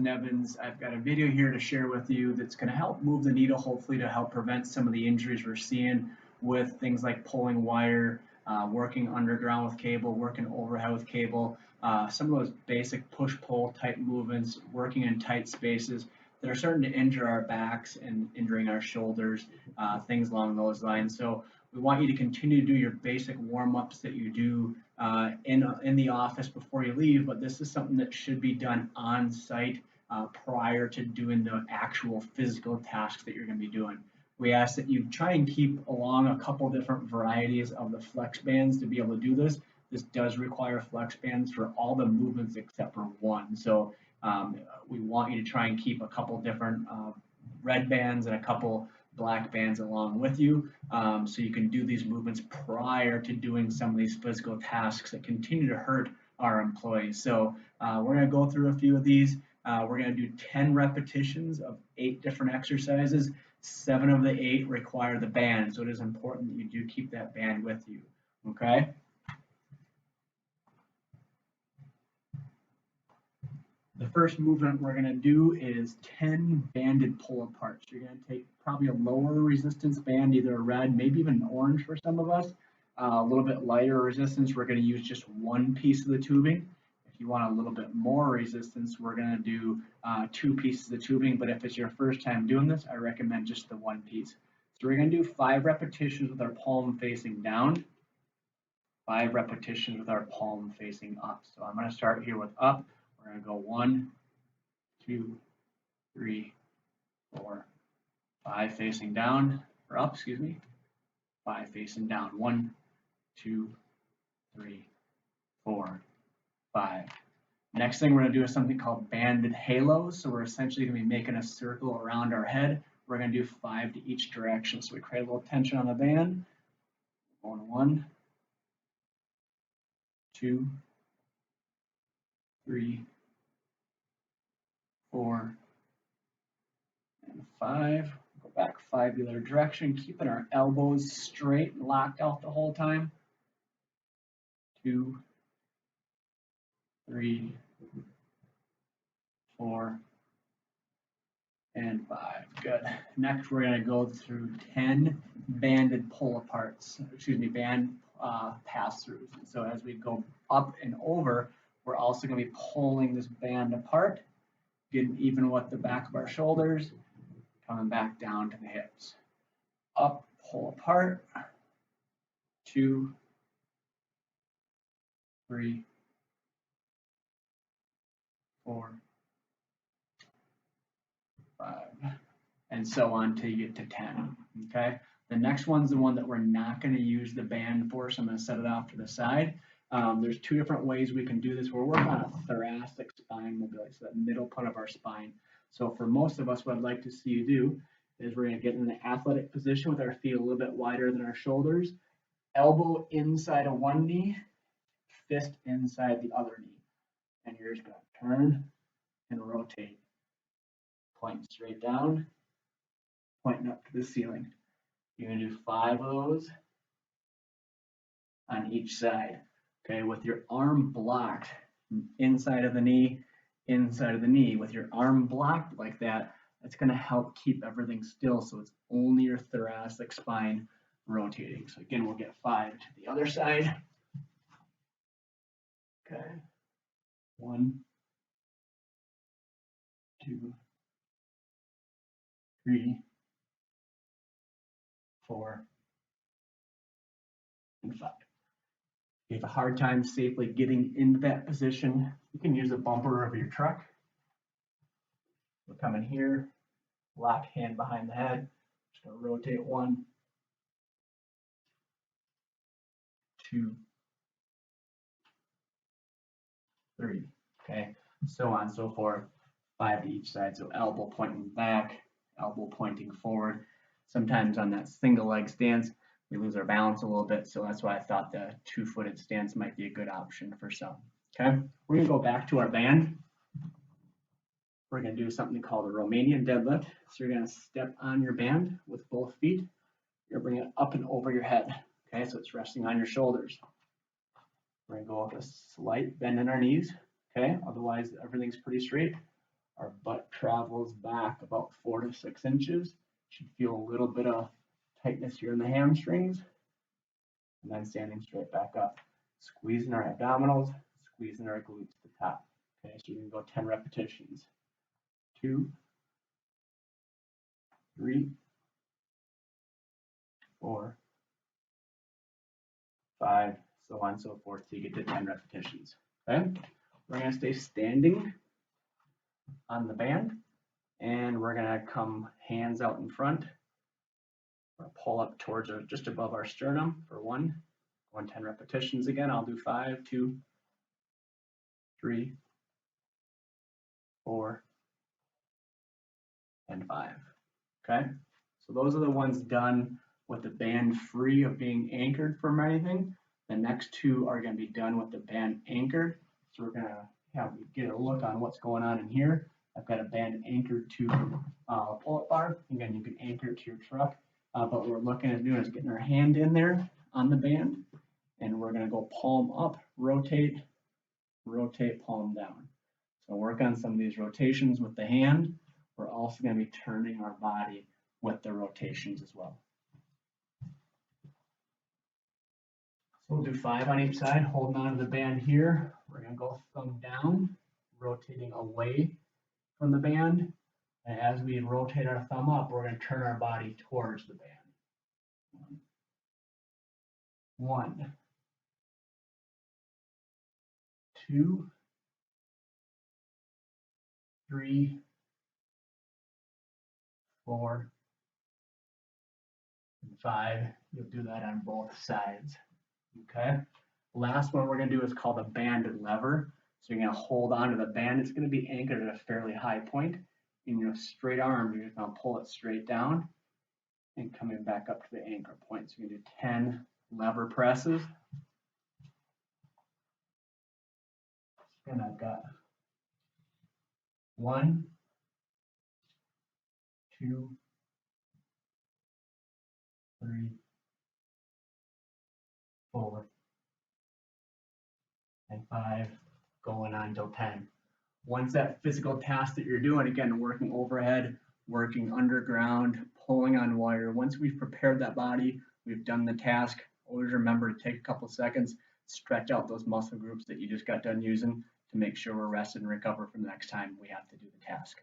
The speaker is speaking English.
Justin Evans. I've got a video here to share with you that's going to help move the needle, hopefully to help prevent some of the injuries we're seeing with things like pulling wire, working underground with cable, working overhead with cable, some of those basic push-pull type movements, working in tight spaces that are starting to injure our backs and injuring our shoulders, things along those lines. So we want you to continue to do your basic warm-ups that you do in the office before you leave, but this is something that should be done on site prior to doing the actual physical tasks that you're going to be doing. We ask that you try and keep along a couple different varieties of the flex bands to be able to do this. This does require flex bands for all the movements except for one. So we want you to try and keep a couple different red bands and a couple black bands along with you, so you can do these movements prior to doing some of these physical tasks that continue to hurt our employees. So we're going to go through a few of these. We're going to do 10 repetitions of 8 different exercises. 7 of the 8 require the band, so it is important that you do keep that band with you. Okay? The first movement we're going to do is 10 banded pull aparts. You're going to take probably a lower resistance band, either a red, maybe even an orange for some of us. A little bit lighter resistance, we're going to use just one piece of the tubing. If you want a little bit more resistance, we're going to do 2 pieces of tubing. But if it's your first time doing this, I recommend just the one piece. So we're going to do 5 repetitions with our palm facing down, 5 repetitions with our palm facing up. So I'm going to start here with up. We're going to go 1, 2, 3, 4, 5 facing down, or up, excuse me, 5 facing down. 1, 2, 3, 4, 5. Next thing we're going to do is something called banded halos. So we're essentially going to be making a circle around our head. We're going to do 5 to each direction. So we create a little tension on the band. Going 1, 2, 3, 4, and 5. Go back 5 the other direction, keeping our elbows straight and locked out the whole time. 2, 3, 4, and 5. Good. Next, we're going to go through 10 banded pull aparts, band pass-throughs. And so as we go up and over, we're also going to be pulling this band apart, getting even with the back of our shoulders, coming back down to the hips. Up, pull apart, 2, 3, 4, 5, and so on till you get to 10. Okay. The next one's the one that we're not going to use the band for, so I'm going to set it off to the side. There's 2 different ways we can do this. We're working on a thoracic spine mobility, so that middle part of our spine. So for most of us, what I'd like to see you do is we're going to get in an athletic position with our feet a little bit wider than our shoulders, elbow inside of one knee, fist inside the other knee. And you're just going to turn and rotate. Pointing straight down, pointing up to the ceiling. You're going to do 5 of those on each side. Okay, with your arm blocked inside of the knee, with your arm blocked like that, that's going to help keep everything still, so it's only your thoracic spine rotating. So again, we'll get 5 to the other side. Okay, 1, 2, 3, 4, and 5. If you have a hard time safely getting into that position, you can use a bumper of your truck. We'll come in here, lock hand behind the head. Just going to rotate 1, 2, 3. Okay, so on and so forth. 5 to each side. So elbow pointing back, elbow pointing forward. Sometimes on that single leg stance, we lose our balance a little bit, so that's why I thought the 2-footed stance might be a good option for some. Okay, we're going to go back to our band. We're going to do something called a Romanian deadlift. So you're going to step on your band with both feet. You're going to bring it up and over your head. Okay, so it's resting on your shoulders. We're going to go with a slight bend in our knees. Okay, otherwise everything's pretty straight. Our butt travels back about 4 to 6 inches. Should feel a little bit of tightness here in the hamstrings. And then standing straight back up. Squeezing our abdominals, squeezing our glutes to the top. Okay, so you're gonna go 10 repetitions. 2, 3, 4, 5, so on and so forth till you get to 10 repetitions. Okay, we're gonna stay standing on the band, and we're gonna come hands out in front. We're gonna pull up towards just above our sternum for 1. Going 10 repetitions again. I'll do 5, 2, 3, 4, and 5. Okay, so those are the ones done with the band free of being anchored from anything. The next 2 are going to be done with the band anchored. So we're going to get a look on what's going on in here. I've got a band anchored to a pull-up bar. Again, you can anchor it to your truck, but what we're looking at doing is getting our hand in there on the band, and we're going to go palm up, rotate, rotate, palm down. So work on some of these rotations with the hand. We're also going to be turning our body with the rotations as well. So we'll do 5 on each side, holding on to the band here. We're going to go thumb down, rotating away from the band. And as we rotate our thumb up, we're going to turn our body towards the band. 1, 2, 3, 4, and 5. You'll do that on both sides. Okay. Last one we're going to do is called a banded lever. So you're going to hold on to the band. It's going to be anchored at a fairly high point. In your straight arm, you're just going to pull it straight down and coming back up to the anchor point. So you're going to do 10 lever presses. And I've got 1, 2, 3, 4, and 5, going on till 10. Once that physical task that you're doing, again, working overhead, working underground, pulling on wire, once we've prepared that body, we've done the task, always remember to take a couple seconds, stretch out those muscle groups that you just got done using to make sure we're rested and recover from the next time we have to do the task.